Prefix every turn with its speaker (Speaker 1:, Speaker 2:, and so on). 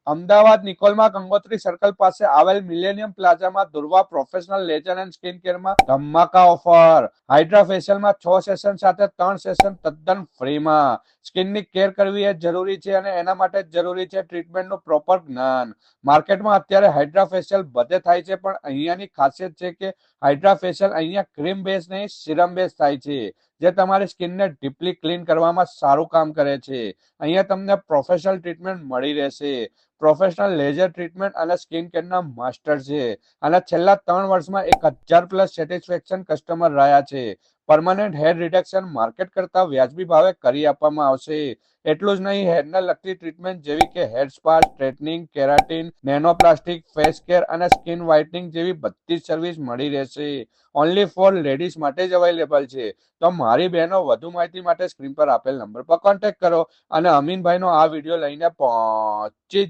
Speaker 1: Ahmedabad નિકોલમાં Gangotri circle પાસે આવેલ millennium પ્લાઝામાં Durva professional laser and skin કેરમાં ધમાકા ઓફર. હાઇડ્રા ફેશિયલમાં 6 સેશન સાથે 3 સેશન તદ્દન ફ્રીમાં. સ્કિનની કેર કરવી એ જરૂરી છે અને એના માટે જ જરૂરી છે ટ્રીટમેન્ટનું પ્રોપર જ્ઞાન. માર્કેટમાં અત્યારે હાઇડ્રા ફેશિયલ બધે થાય છે, પણ અહીંયાની ખાસિયત છે કે હાઇડ્રા ફેશિયલ અહીંયા ક્રીમ બેઝ નહીં, સિરમ બેઝ થાય છે, જે તમારી સ્કિનને ડીપલી ક્લીન કરવામાં સારું કામ કરે છે. અહીંયા તમને પ્રોફેશનલ ટ્રીટમેન્ટ મળી રહેશે. પ્રોફેશનલ લેઝર ટ્રીટમેન્ટ અને સ્કિન કેરના માસ્ટર છે અને છેલ્લા 3 વર્ષમાં 1000+ સેટિસ્ફેક્શન કસ્ટમર રહ્યા છે. પરમાનન્ટ હેર રિડક્શન માર્કેટ કરતા વ્યાજબી ભાવે કરી આપવામાં આવશે. એટલું જ નહીં, હેરને લગતી ટ્રીટમેન્ટ જેવી કે hair spa, straightening, keratin, nanoplastic, face care અને સ્કિન વ્હાઇટનિંગ જેવી બધી જ સર્વિસ મળી રહેશે. ઓનલી ફોર લેડીઝ માટે જ અવેલેબલ છે. તો મારી બહેનો, વધુ માહિતી માટે સ્ક્રીન પર આપેલ નંબર પર કોન્ટેક્ટ કરો અને અમીનભાઈનો આ વિડીયો લઈને પહોંચી